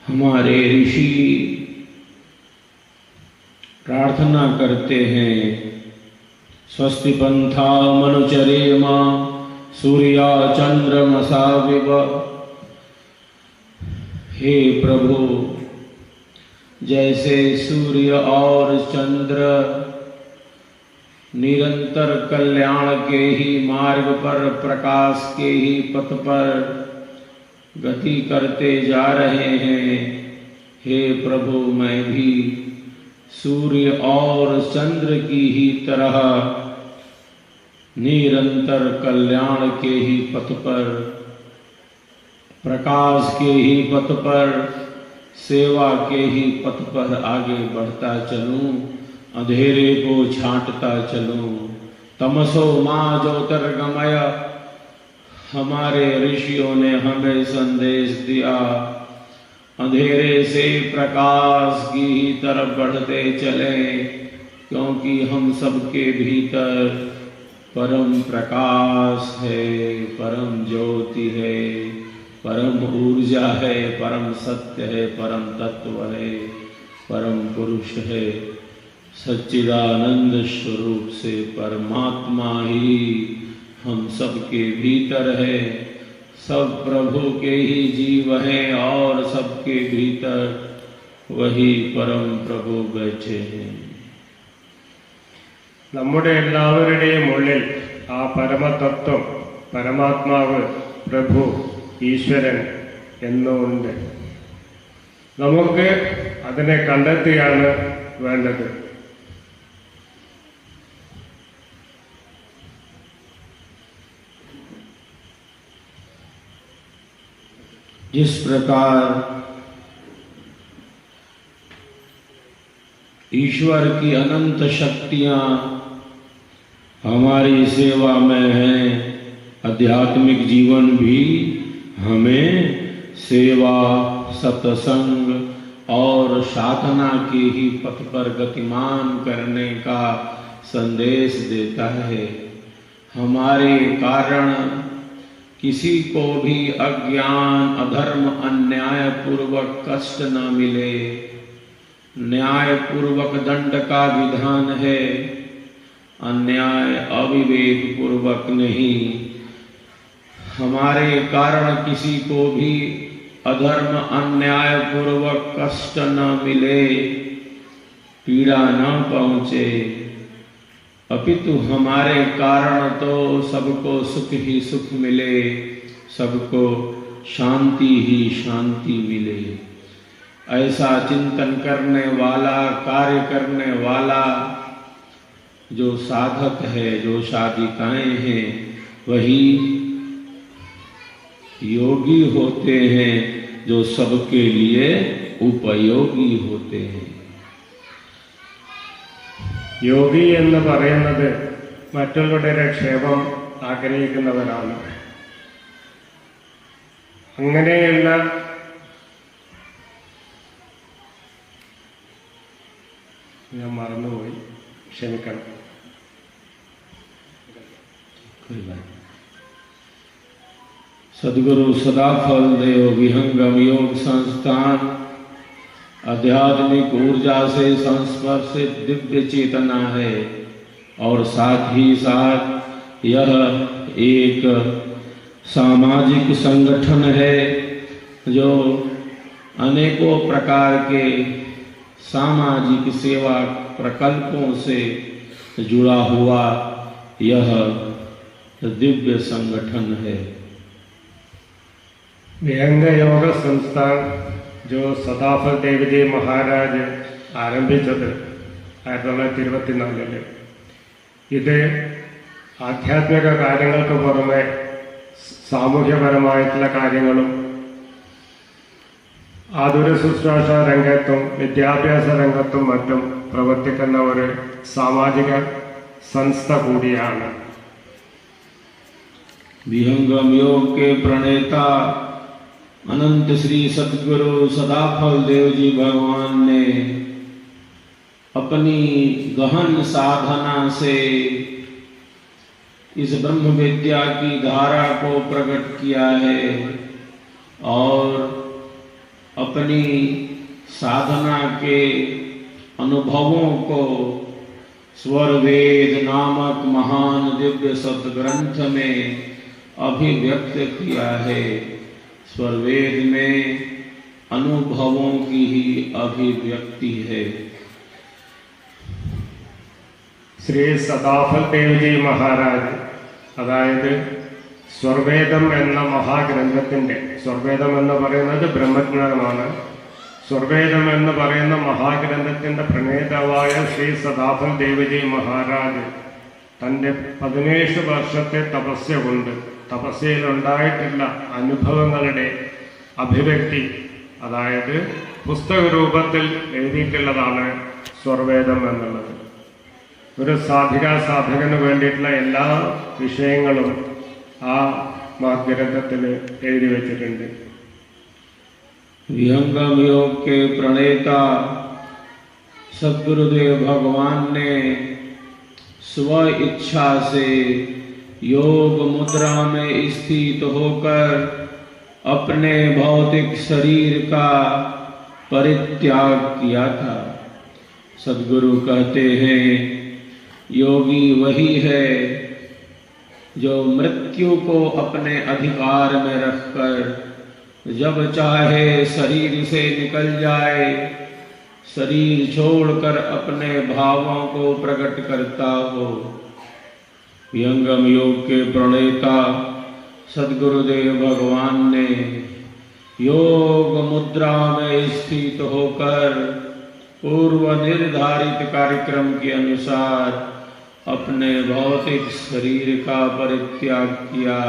हमारे ऋषि प्रार्थना करते हैं, स्वस्ति पंथा मनुचरेम सूर्या चंद्रमसा विव। हे प्रभु, जैसे सूर्य और चंद्र निरंतर कल्याण के ही मार्ग पर, प्रकाश के ही पथ पर गति करते जा रहे हैं, हे प्रभु मैं भी सूर्य और चंद्र की ही तरह निरंतर कल्याण के ही पथ पर, प्रकाश के ही पथ पर, सेवा के ही पथ पर आगे बढ़ता चलूं, अंधेरे को छांटता चलूं। तमसो मां ज्योतिर्गमय, हमारे ऋषियों ने हमें संदेश दिया, अंधेरे से प्रकाश की ही तरफ बढ़ते चलें, क्योंकि हम सबके भीतर परम प्रकाश है, परम ज्योति है, परम ऊर्जा है, परम सत्य है, परम तत्व है, परम पुरुष है। सच्चिदानंद स्वरूप से परमात्मा ही हम सबके भीतर है, सब प्रभु के ही जीव हैं और सबके भीतर वही परम प्रभु बैठे हैं। നമ്മുടെ എല്ലാവരുടെയും ഉള്ളിൽ ആ പരമതത്വം, പരമാത്മാവ്, പ്രഭു, ഈശ്വരൻ എന്നുണ്ട്. നമുക്ക് അതിനെ കണ്ടെത്തുകയാണ് വേണ്ടത്. जिस प्रकार ईश्वर की अनंत शक्तियां हमारी सेवा में हैं, आध्यात्मिक जीवन भी हमें सेवा, सत्संग और साधना के ही पथ पर गतिमान करने का संदेश देता है। हमारे कारण किसी को भी अज्ञान, अधर्म, अन्याय पूर्वक कष्ट न मिले, न्याय पूर्वक दंड का विधान है, अन्याय अविवेक पूर्वक नहीं। हमारे कारण किसी को भी अधर्म, अन्याय पूर्वक कष्ट न मिले, पीड़ा न पहुंचे, अपितु हमारे कारण तो सबको सुख ही सुख मिले, सबको शांति ही शांति मिले। ऐसा चिंतन करने वाला, कार्य करने वाला जो साधक है, जो साधिकाएं हैं, वही योगी होते हैं, जो सबके लिए उपयोगी होते हैं। യോഗി എന്ന് പറയുന്നത് മറ്റുള്ളവരുടെ ക്ഷേമം ആഗ്രഹിക്കുന്നവരാണ്. അങ്ങനെയുള്ള ഞാൻ മറന്നുപോയി, ക്ഷമിക്കണം. सद्गुरु सदाफल देव विहंगम योग संस्थान आध्यात्मिक ऊर्जा से संस्पर्शित दिव्य चेतना है, और साथ ही साथ यह एक सामाजिक संगठन है जो अनेकों प्रकार के सामाजिक सेवा प्रकल्पों से जुड़ा हुआ यह दिव्य संगठन है। विहंग योग संस्थान जो सदाफल देव जी महाराज ആരംഭിച്ചത് 1924 ഇത് ആധ്യാത്മിക കാര്യങ്ങൾക്ക് പുറമെ സാമൂഹ്യപരമായിട്ടുള്ള കാര്യങ്ങളും ആതുര ശുശ്രൂഷ രംഗത്തും വിദ്യാഭ്യാസ രംഗത്തും മറ്റും പ്രവർത്തിക്കുന്ന ഒരു സാമാജിക संस्थ കൂടിയാണ്। विहंगम योग के प्रणेता अनंत श्री सद्गुरु सदाफल देव जी भगवान ने अपनी गहन साधना से इस ब्रह्म विद्या की धारा को प्रकट किया है और अपनी साधना के अनुभवों को स्वर वेद नामक महान दिव्य सदग्रंथ में अभिव्यक्त किया है। स्वर वेद में अनुभवों की ही अभिव्यक्ति है। ശ്രീ സദാഫൽ ദേവ്ജി മഹാരാജ്, അതായത് സ്വർവേദം എന്ന മഹാഗ്രന്ഥത്തിൻ്റെ, സ്വർവേദം എന്ന് പറയുന്നത് ബ്രഹ്മജ്ഞാനമാണ്, സ്വർവേദം എന്ന് പറയുന്ന മഹാഗ്രന്ഥത്തിൻ്റെ പ്രണേതാവായ ശ്രീ സദാഫൽ ദേവ്ജി മഹാരാജ് തൻ്റെ 17 വർഷത്തെ തപസ്യ കൊണ്ട് തപസ്യയിലുണ്ടായിട്ടുള്ള അനുഭവങ്ങളുടെ അഭിവ്യക്തി, അതായത് പുസ്തക രൂപത്തിൽ എഴുതിയിട്ടുള്ളതാണ് സ്വർവേദം എന്നുള്ളത്. ഒരു സാധകന് വേണ്ടിയിട്ടുള്ള എല്ലാ വിഷയങ്ങളും ആ ഗ്രന്ഥത്തിൽ എഴുതി വച്ചിട്ടുണ്ട്. विहंगम योग के प्रणेता सद्गुरुदेव भगवान ने स्व इच्छा से योग मुद्रा में स्थित होकर अपने भौतिक शरीर का परित्याग किया था। सद्गुरु कहते हैं, योगी वही है जो मृत्यु को अपने अधिकार में रखकर जब चाहे शरीर से निकल जाए, शरीर छोड़कर अपने भावों को प्रकट करता हो। विहंगम योग के प्रणेता सद्गुरुदेव भगवान ने योग मुद्रा में स्थित होकर पूर्व निर्धारित कार्यक्रम के अनुसार अपने भौतिक शरीर का परित्याग किया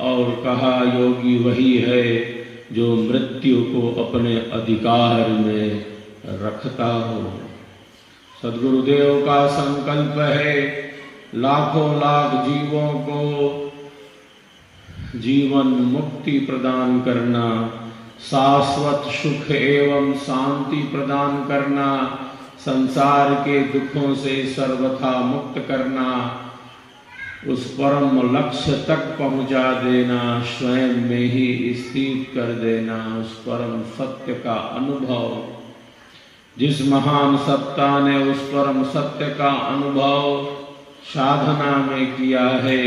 और कहा, योगी वही है जो मृत्यु को अपने अधिकार में रखता हो। सद्गुरुदेव का संकल्प है लाखों लाख जीवों को जीवन मुक्ति प्रदान करना, शाश्वत सुख एवं शांति प्रदान करना, संसार के दुखों से सर्वथा मुक्त करना, उस परम लक्ष्य तक पहुंचा देना, स्वयं में ही स्थित कर देना, उस परम सत्य का अनुभव। जिस महान सत्ता ने उस परम सत्य का अनुभव साधना में किया है,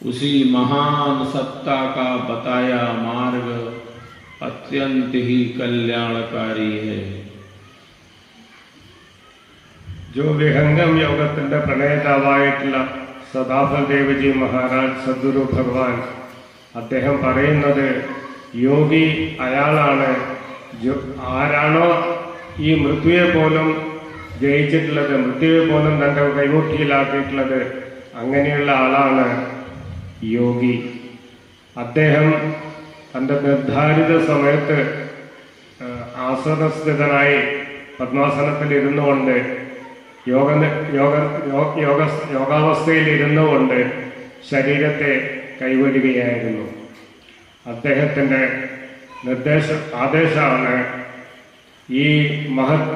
उसी महान सत्ता का बताया मार्ग अत्यंत ही कल्याणकारी है। जो विहंगम യോഗത്തിന്റെ പ്രണേതാവായിട്ടുള്ള സദാഫൽ ദേവ്ജി മഹാരാജ് സദ്ഗുരു ഭഗവാൻ അദ്ദേഹം പറയുന്നത്, യോഗി അയാളാണ് ആരാണോ ഈ മൃത്യുവെ പോലും ജയിച്ചിട്ടുള്ളത്, മൃത്യുവെ പോലും തൻ്റെ കൈമുട്ടിയിലാക്കിയിട്ടുള്ളത്, അങ്ങനെയുള്ള ആളാണ് യോഗി. അദ്ദേഹം തൻ്റെ നിർദ്ധാരിത സമയത്ത് ആസനസ്ഥിതനായി പദ്മാസനത്തിൽ ഇരുന്നുകൊണ്ട് യോഗാവസ്ഥയിൽ ഇരുന്നുകൊണ്ട് ശരീരത്തെ കൈവരികയായിരുന്നു. അദ്ദേഹത്തിൻ്റെ ആദേശമാണ് ഈ മഹത്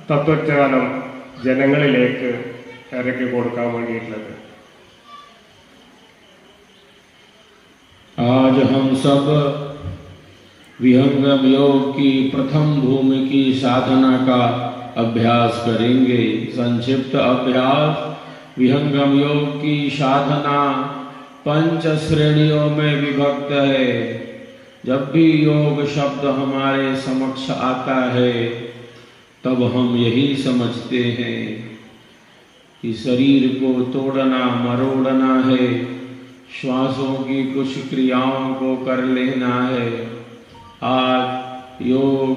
തത്വജ്ഞാനം ജനങ്ങളിലേക്ക് ഇറക്കി കൊടുക്കാൻ വേണ്ടിയിട്ടുള്ളത്. आज हम सब विहंगम योग की प्रथम भूमि की साधना का अभ्यास करेंगे। संक्षिप्त अभ्यास। विहंगम योग की साधना 5 श्रेणियों में विभक्त है। जब भी योग शब्द हमारे समक्ष आता है तब हम यही समझते हैं कि शरीर को तोड़ना मरोड़ना है, श्वासों की कुछ क्रियाओं को कर लेना है। आज योग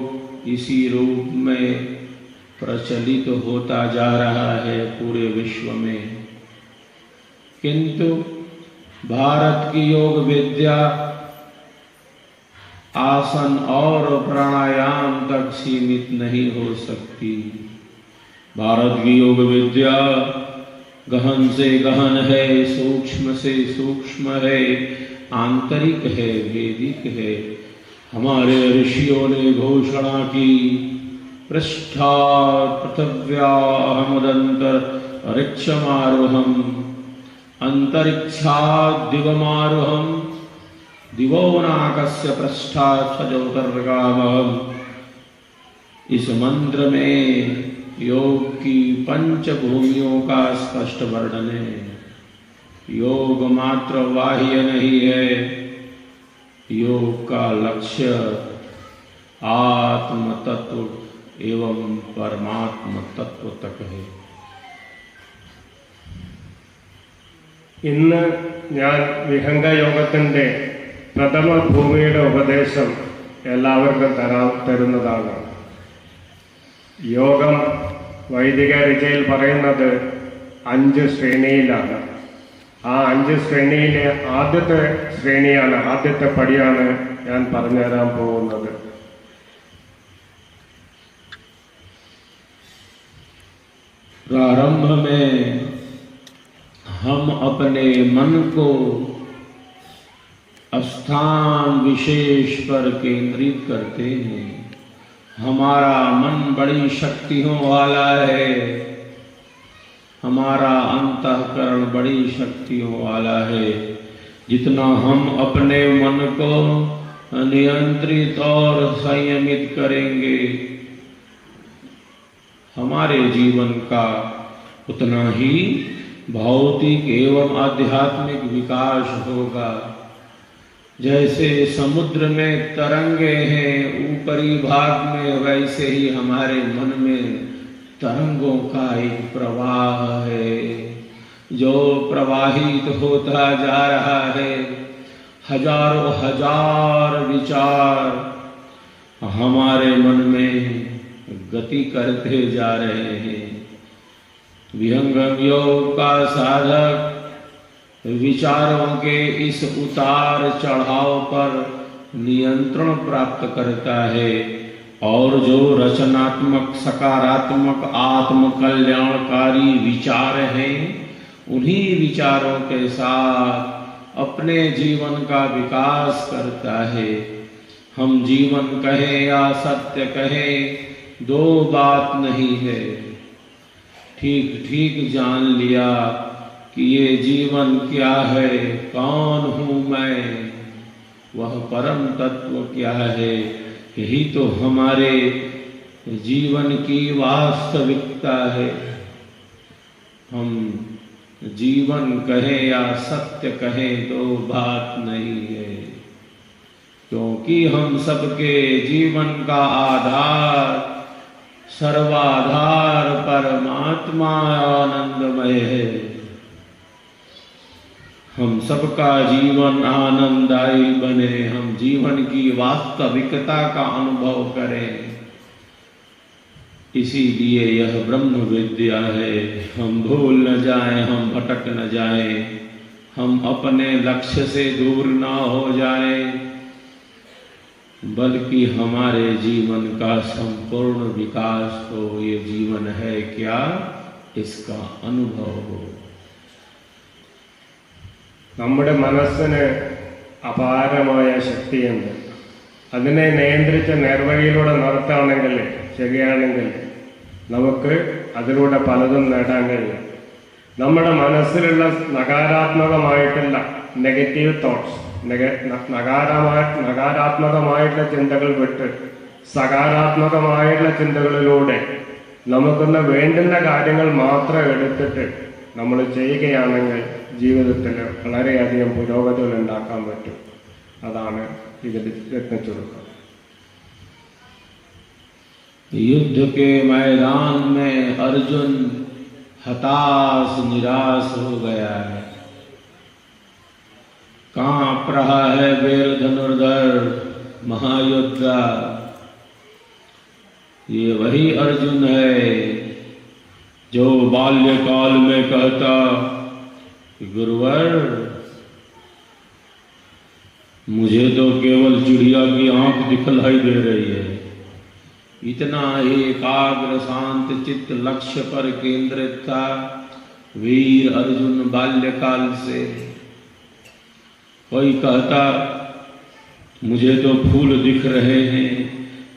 इसी रूप में प्रचलित होता जा रहा है पूरे विश्व में, किंतु भारत की योग विद्या आसन और प्राणायाम तक सीमित नहीं हो सकती। भारत की योग विद्या गहन से गहन है, सूक्ष्म से सूक्ष्म है, आंतरिक है, वैदिक है। हमारे ऋषियों ने घोषणा की, पृष्ठात् पृथिव्याहमुदन्तरिक्षमारोहम्, अन्तरिक्षात् दिवमारोहम्, दिवोनाकस्य पृष्ठात् सजोतर्गामहम्। इस मंत्र में योग की पंच भूमियों का स्पष्ट वर्णन है। योग मात्र बाह्य नहीं है, योग का लक्ष्य आत्म तत्व एवं परमात्म तत्व तक है। ഇന്ന് ഞാൻ വിഹംഗയോഗത്തിൻ്റെ പ്രഥമ ഭൂമിയുടെ ഉപദേശം എല്ലാവർക്കും തരുന്നതാണ്. യോഗം വൈദിക രചയിൽ പറയുന്നത് 5 ശ്രേണിയിലാണ്. ആ 5 ശ്രേണിയിലെ ആദ്യത്തെ ശ്രേണിയാണ്, ആദ്യത്തെ പടിയാണ് ഞാൻ പറഞ്ഞുതരാൻ പോകുന്നത്. प्रारंभ में हम अपने मन को स्थान विशेष पर केंद्रित करते हैं। हमारा मन बड़ी शक्तियों वाला है, हमारा अंतःकरण बड़ी शक्तियों वाला है। जितना हम अपने मन को नियंत्रित और संयमित करेंगे, हमारे जीवन का उतना ही भौतिक एवं आध्यात्मिक विकास होगा। जैसे समुद्र में तरंगे हैं ऊपरी भाग में, वैसे ही हमारे मन में तरंगों का एक प्रवाह है जो प्रवाहित होता जा रहा है। हजारों हजार विचार हमारे मन में गति करते जा रहे हैं। विहंगम योग का साधक विचारों के इस उतार चढ़ाव पर नियंत्रण प्राप्त करता है और जो रचनात्मक सकारात्मक आत्म कल्याणकारी विचार हैं, उन्हीं विचारों के साथ अपने जीवन का विकास करता है। हम जीवन कहें या सत्य कहें, 2 बात नहीं है। ठीक ठीक जान लिया कि ये जीवन क्या है, कौन हूँ मैं, वह परम तत्व क्या है, यही तो हमारे जीवन की वास्तविकता है। हम जीवन कहें या सत्य कहें, 2 बात नहीं है, क्योंकि हम सबके जीवन का आधार सर्वाधार परमात्मा आनंदमय है। हम सबका जीवन आनंददायी बने, हम जीवन की वास्तविकता का अनुभव करें, इसीलिए यह ब्रह्म विद्या है। हम भूल न जाएं, हम भटक न जाएं, हम अपने लक्ष्य से दूर न हो जाएं, बल्कि हमारे जीवन का संपूर्ण विकास हो। ये जीवन है क्या, इसका अनुभव हो। നമ്മുടെ മനസ്സിന് അപാരമായ ശക്തിയുണ്ട്. അതിനെ നിയന്ത്രിച്ച് നേർവഴിയിലൂടെ നടത്തുകയാണെങ്കിൽ, ശരിയാണെങ്കിൽ നമുക്ക് അതിലൂടെ പലതും നേടാൻ കഴിയും. നമ്മുടെ മനസ്സിലുള്ള നകാരാത്മകമായിട്ടുള്ള നെഗറ്റീവ് തോട്ട്സ്, നകാരാത്മകമായിട്ടുള്ള ചിന്തകൾ വിട്ട് സകാരാത്മകമായിട്ടുള്ള ചിന്തകളിലൂടെ നമുക്കൊന്ന് വേണ്ടുന്ന കാര്യങ്ങൾ മാത്രം എടുത്തിട്ട് നമ്മൾ ചെയ്യുകയാണെങ്കിൽ ജീവിതത്തിൽ വളരെയധികം പുരോഗതികൾ ഉണ്ടാക്കാൻ പറ്റും. അതാണ് ഇതിൽ രത്നച്ചുരുക്കം. युद्ध के मैदान में अर्जुन हताश निराश हो गया है। कांप रहा है वीर धनुर्धर महायोद्धा। ये वही अर्जुन है जो बाल्यकाल में कहता कि गुरुवर, मुझे तो केवल चिड़िया की आंख दिखलाई दे रही है। इतना एकाग्र शांत चित्त लक्ष्य पर केंद्रित था वीर अर्जुन बाल्यकाल से। कोई कहता मुझे तो फूल दिख रहे हैं,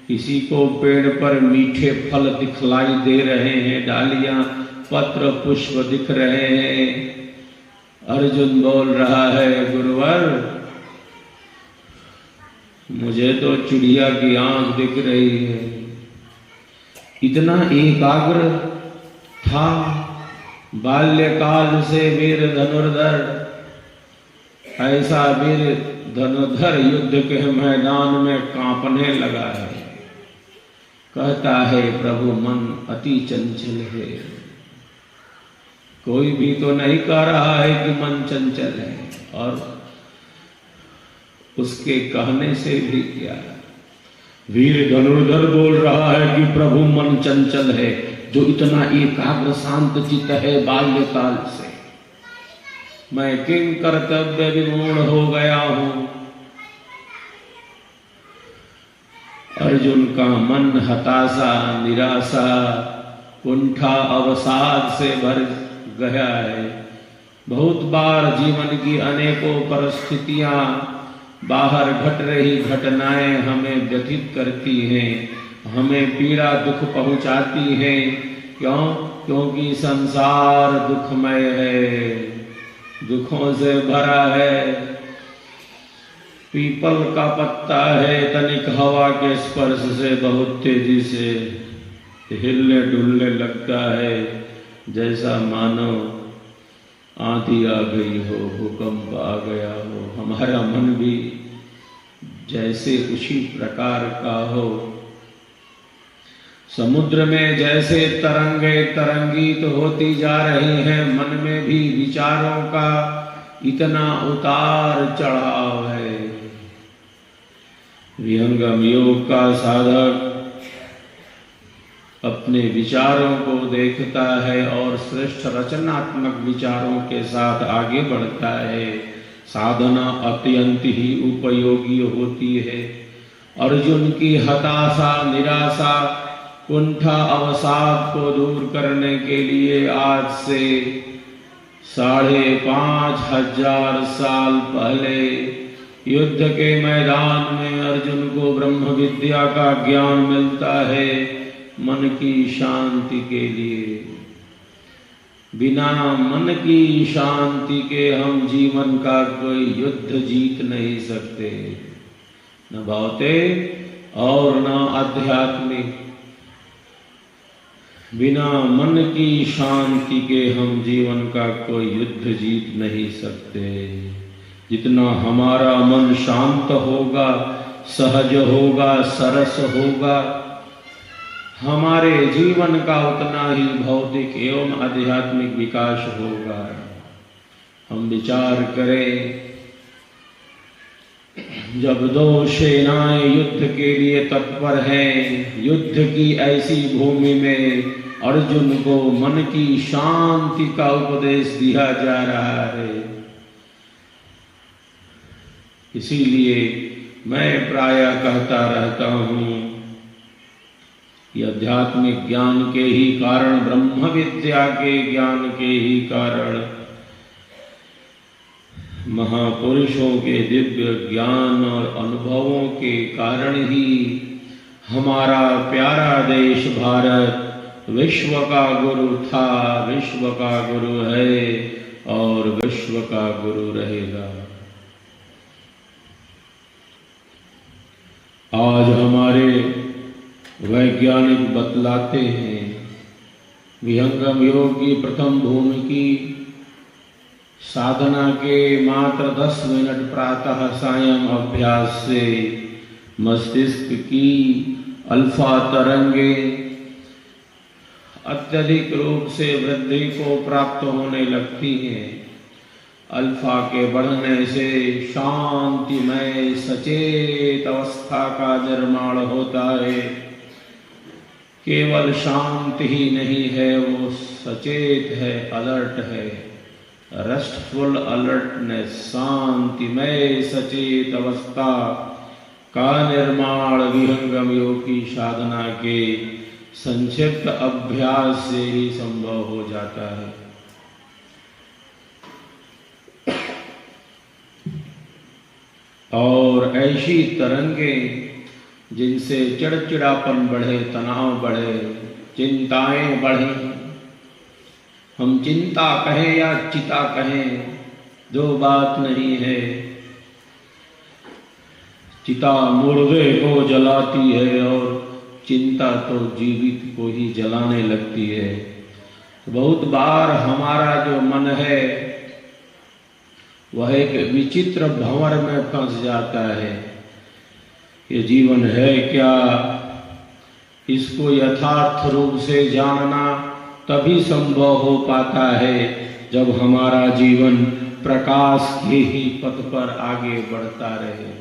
किसी को पेड़ पर मीठे फल दिखलाई दे रहे हैं, डालियां पत्र पुष्प दिख रहे हैं। अर्जुन बोल रहा है, गुरुवर मुझे तो चिड़िया की आंख दिख रही है। इतना एकाग्र था बाल्यकाल से वीर धनुर्धर, ऐसा वीर धनुर्धर युद्ध के मैदान में कांपने लगा है। कहता है प्रभु मन अति चंचल है। कोई भी तो नहीं कह रहा है कि मन चंचल है, और उसके कहने से भी क्या, वीर धनुर्धर बोल रहा है कि प्रभु मन चंचल है, जो इतना एकाग्र शांत चित्त है बाल्यकाल से। मैं किंग कर्तव्य विमूढ़ हो गया हूं। अर्जुन का मन हताशा, निराशा, कुंठा, अवसाद से भर गया है। बहुत बार जीवन की अनेकों परिस्थितियां, बाहर घट रही घटनाएं हमें व्यथित करती हैं, हमें पीड़ा दुख पहुंचाती हैं। क्यों? क्योंकि संसार दुखमय है, दुखों से भरा है। पीपल का पत्ता है, तनिक हवा के स्पर्श से बहुत तेजी से हिलने डुलने लगता है, जैसा मानो आंधी आ गई हो, भूकंप आ गया हो। हमारा मन भी जैसे उसी प्रकार का हो। समुद्र में जैसे तरंगे तरंगित होती जा रही हैं, मन में भी विचारों का इतना उतार चढ़ाव है। विहंगम योग का साधक अपने विचारों को देखता है और श्रेष्ठ रचनात्मक विचारों के साथ आगे बढ़ता है। साधना अत्यंत ही उपयोगी होती है। अर्जुन की हताशा, निराशा, कुंठा, अवसाद को दूर करने के लिए आज से 5,500 साल पहले युद्ध के मैदान में अर्जुन को ब्रह्म विद्या का ज्ञान मिलता है। मन की शांति के लिए, बिना मन की शांति के हम जीवन का कोई युद्ध जीत नहीं सकते, न भौतिक और न आध्यात्मिक। बिना मन की शांति के हम जीवन का कोई युद्ध जीत नहीं सकते। जितना हमारा मन शांत होगा, सहज होगा, सरस होगा, हमारे जीवन का उतना ही भौतिक एवं आध्यात्मिक विकास होगा। हम विचार करें, जब दो सेनाएं युद्ध के लिए तत्पर हैं, युद्ध की ऐसी भूमि में अर्जुन को मन की शांति का उपदेश दिया जा रहा है। इसीलिए मैं प्रायः कहता रहता हूँ कि आध्यात्मिक ज्ञान के ही कारण, ब्रह्म विद्या के ज्ञान के ही कारण, महापुरुषों के दिव्य ज्ञान और अनुभवों के कारण ही हमारा प्यारा देश भारत विश्व का गुरु था, विश्व का गुरु है और विश्व का गुरु रहेगा। आज हमारे वैज्ञानिक बतलाते हैं, विहंगम योग की प्रथम भूमि की साधना के मात्र 10 मिनट प्रातः सायं अभ्यास से मस्तिष्क की अल्फा तरंगे अत्यधिक रूप से वृद्धि को प्राप्त होने लगती हैं। अल्फा के बढ़ने से शांतिमय सचेत अवस्था का निर्माण होता है। केवल शांत ही नहीं है, वो सचेत है, अलर्ट है। रेस्टफुल अलर्टनेस, शांतिमय सचेत अवस्था का निर्माण विहंगम योग की साधना के संक्षिप्त अभ्यास से ही संभव हो जाता है। और ऐसी तरंगे जिनसे चिड़चिड़ापन बढ़े, तनाव बढ़े, चिंताएं बढ़े, हम चिंता कहें या चिता कहें, दो बात नहीं है। चिता मुर्दे को जलाती है और चिंता तो जीवित को ही जलाने लगती है। बहुत बार हमारा जो मन है वह एक विचित्र भंवर में फंस जाता है। ये जीवन है क्या, इसको यथार्थ रूप से जानना तभी संभव हो पाता है जब हमारा जीवन प्रकाश के ही पथ पर आगे बढ़ता रहे।